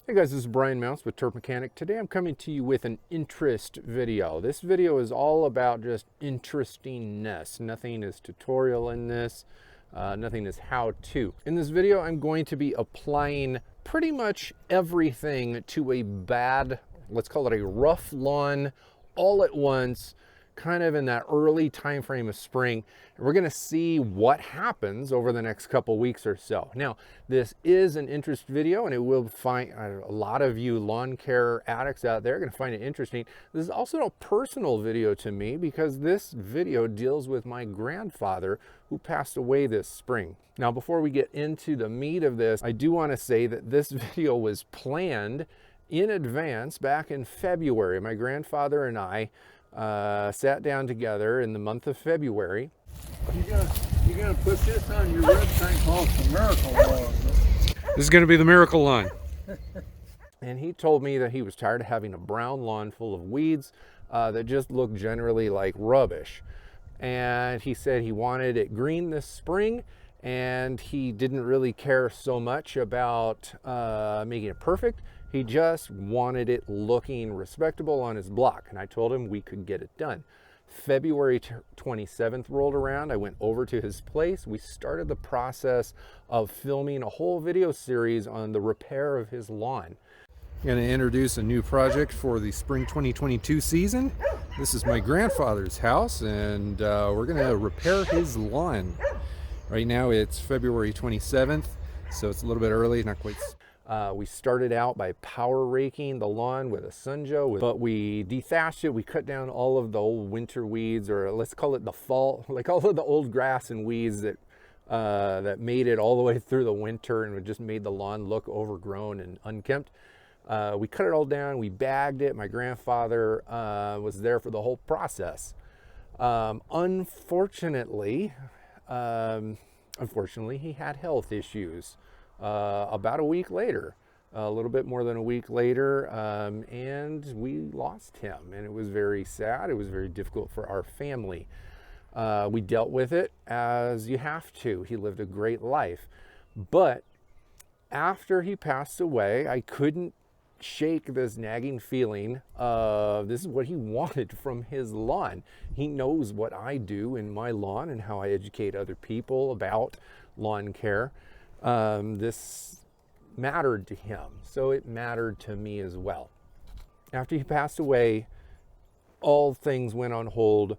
Hey guys, this is Brian Mouse with Turf Mechanic. Today I'm coming to you with an interest video. This video is all about just interestingness. Nothing is tutorial in this, nothing is how-to. In this video, I'm going to be applying pretty much everything to a bad, let's call it a rough lawn, all at once, kind of in that early time frame of spring. And we're going to see what happens over the next couple weeks or so. Now, this is an interest video, and it will find a lot of you lawn care addicts out there are going to find it interesting. This is also a personal video to me because this video deals with my grandfather who passed away this spring. Now, before we get into the meat of this, I do want to say that this video was planned in advance back in February. My grandfather and I sat down together in the month of February. You're gonna put this on your website called the Miracle Lawn. This is gonna be the miracle lawn. And he told me that he was tired of having a brown lawn full of weeds that just looked generally like rubbish. And he said he wanted it green this spring, and he didn't really care so much about making it perfect. He just wanted it looking respectable on his block, and I told him we could get it done. February 27th rolled around. I went over to his place. We started the process of filming a whole video series on the repair of his lawn. I'm going to introduce a new project for the spring 2022 season. This is my grandfather's house, and we're going to repair his lawn. Right now it's February 27th, so it's a little bit early, not quite. We started out by power raking the lawn with a Sunjo, but we dethatched it. We cut down all of the old winter weeds, or let's call it the fall, like all of the old grass and weeds that that made it all the way through the winter and just made the lawn look overgrown and unkempt. We cut it all down. We bagged it. My grandfather was there for the whole process. Unfortunately, he had health issues. About a week later, a little bit more than a week later, and we lost him, and it was very sad. It was very difficult for our family. We dealt with it as you have to. He lived a great life, but after he passed away, I couldn't shake this nagging feeling of this is what he wanted from his lawn. He knows what I do in my lawn and how I educate other people about lawn care. This mattered to him, so it mattered to me as well. After he passed away, all things went on hold,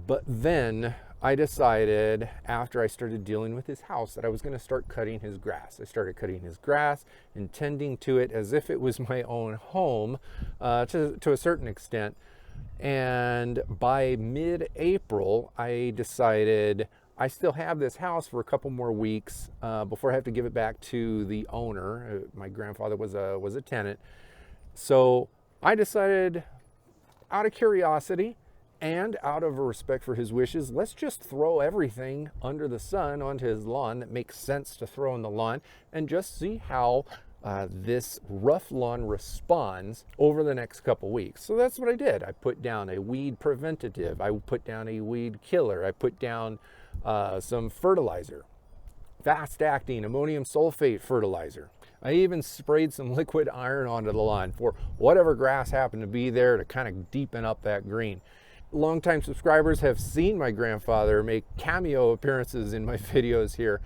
but then I decided, after I started dealing with his house, that I was going to start cutting his grass. I started cutting his grass and tending to it as if it was my own home, to a certain extent. And by mid-April, I decided I still have this house for a couple more weeks before I have to give it back to the owner. My grandfather was a tenant. So I decided, out of curiosity and out of a respect for his wishes, let's just throw everything under the sun onto his lawn that makes sense to throw in the lawn and just see how this rough lawn responds over the next couple weeks. So that's what I did. I put down a weed preventative. I put down a weed killer. I put down some fertilizer, fast-acting ammonium sulfate fertilizer. I even sprayed some liquid iron onto the lawn for whatever grass happened to be there to kind of deepen up that green. Longtime subscribers have seen my grandfather make cameo appearances in my videos here.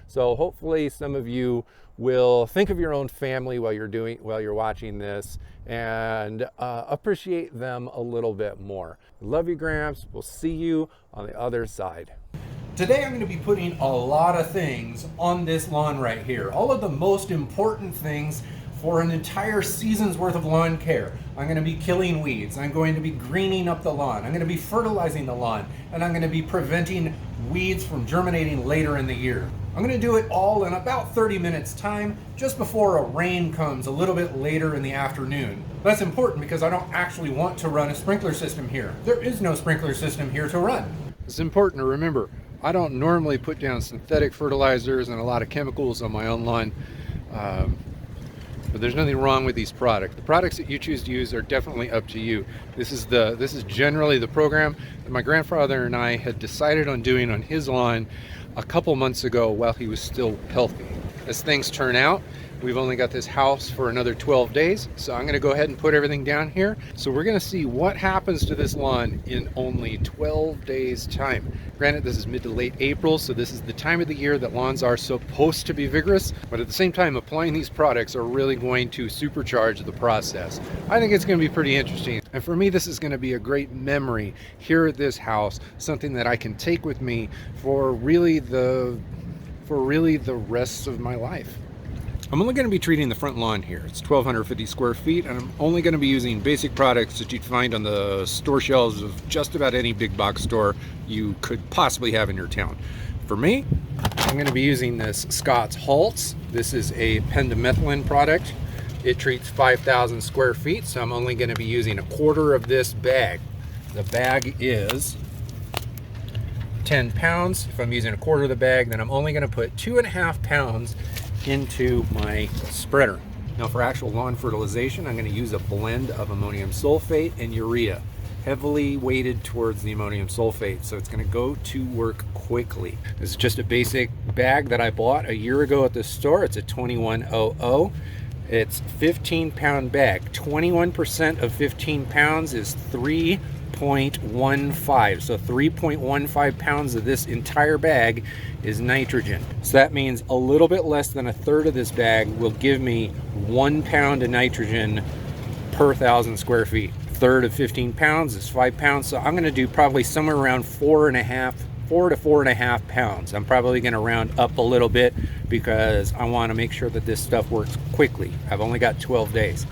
So hopefully some of you will think of your own family while you're watching this and appreciate them a little bit more. Love you, Gramps. We'll see you on the other side. Today I'm going to be putting a lot of things on this lawn right here. All of the most important things for an entire season's worth of lawn care. I'm going to be killing weeds. I'm going to be greening up the lawn. I'm going to be fertilizing the lawn. And I'm going to be preventing weeds from germinating later in the year. I'm going to do it all in about 30 minutes time, just before a rain comes a little bit later in the afternoon. That's important because I don't actually want to run a sprinkler system here. There is no sprinkler system here to run. It's important to remember, I don't normally put down synthetic fertilizers and a lot of chemicals on my own lawn. but there's nothing wrong with these products. The products that you choose to use are definitely up to you. This is generally the program that my grandfather and I had decided on doing on his lawn a couple months ago while he was still healthy. As things turn out, we've only got this house for another 12 days, so I'm going to go ahead and put everything down here. So we're going to see what happens to this lawn in only 12 days time. Granted, this is mid to late April, so this is the time of the year that lawns are supposed to be vigorous, but at the same time, applying these products are really going to supercharge the process. I think it's going to be pretty interesting. And for me, this is going to be a great memory here at this house, something that I can take with me for really the rest of my life. I'm only going to be treating the front lawn here. It's 1,250 square feet, and I'm only going to be using basic products that you'd find on the store shelves of just about any big box store you could possibly have in your town. For me, I'm going to be using this Scott's Halts. This is a pendimethalin product. It treats 5,000 square feet, so I'm only going to be using a quarter of this bag. The bag is 10 pounds. If I'm using a quarter of the bag, then I'm only going to put 2.5 pounds into my spreader. Now for actual lawn fertilization, I'm going to use a blend of ammonium sulfate and urea, heavily weighted towards the ammonium sulfate, so it's going to go to work quickly. This is just a basic bag that I bought a year ago at the store. It's a 2100. It's 15-pound bag. 21% of 15 pounds is 3.15. So 3.15 pounds of this entire bag is nitrogen. So that means a little bit less than a third of this bag will give me 1 pound of nitrogen per 1,000 square feet. A third of 15 pounds is 5 pounds. So I'm going to do probably somewhere around 4 to 4.5 pounds. I'm probably going to round up a little bit because I want to make sure that this stuff works quickly. I've only got 12 days.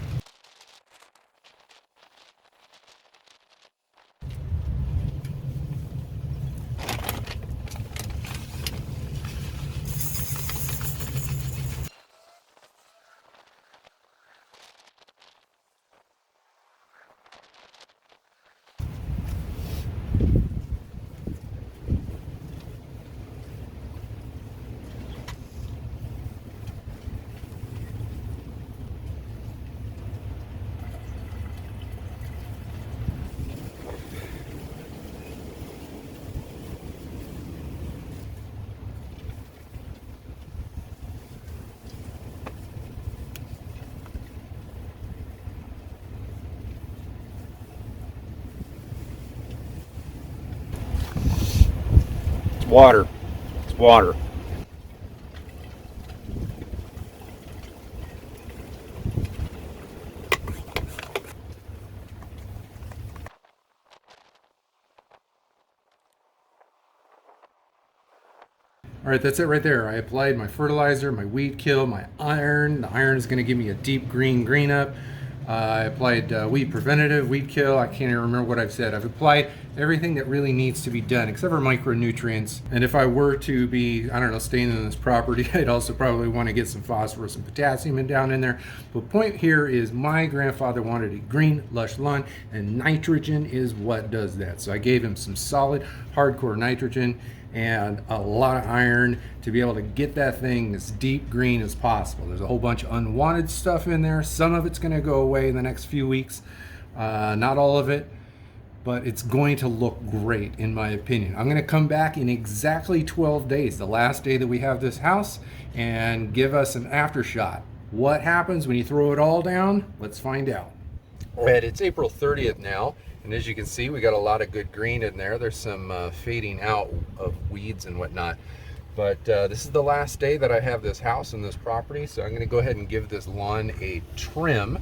Water. It's water. All right, that's it right there. I applied my fertilizer, my weed kill, my iron. The iron is going to give me a deep green up. I applied weed preventative, weed kill. I can't even remember what I've said. I've applied everything that really needs to be done except for micronutrients. And if I were to be, I don't know, staying in this property, I'd also probably want to get some phosphorus and potassium down in there. The point here is my grandfather wanted a green, lush lawn, and nitrogen is what does that. So I gave him some solid, hardcore nitrogen and a lot of iron to be able to get that thing as deep green as possible. There's a whole bunch of unwanted stuff in there. Some of it's going to go away in the next few weeks. Not all of it, but it's going to look great in my opinion. I'm going to come back in exactly 12 days, the last day that we have this house, and give us an after shot. What happens when you throw it all down? Let's find out. All right, it's April 30th now. And as you can see, we got a lot of good green in there. There's some fading out of weeds and whatnot. But this is the last day that I have this house and this property. So I'm going to go ahead and give this lawn a trim.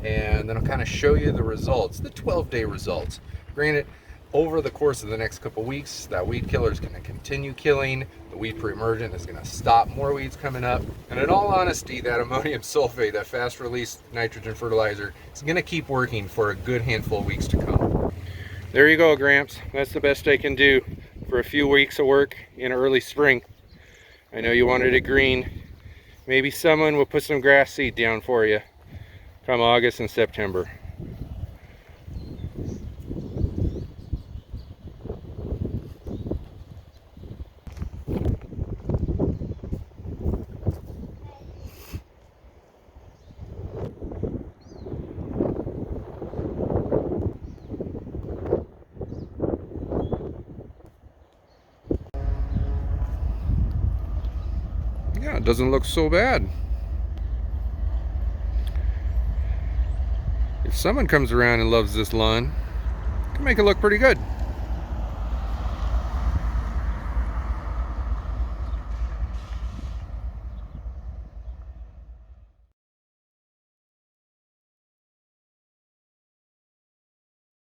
And then I'll kind of show you the results, the 12-day results. Granted, over the course of the next couple weeks, that weed killer is going to continue killing. The weed pre-emergent is going to stop more weeds coming up. And in all honesty, that ammonium sulfate, that fast-release nitrogen fertilizer, is going to keep working for a good handful of weeks to come. There you go, Gramps. That's the best I can do for a few weeks of work in early spring. I know you wanted it green. Maybe someone will put some grass seed down for you come August and September. Yeah, it doesn't look so bad. If someone comes around and loves this lawn, it can make it look pretty good.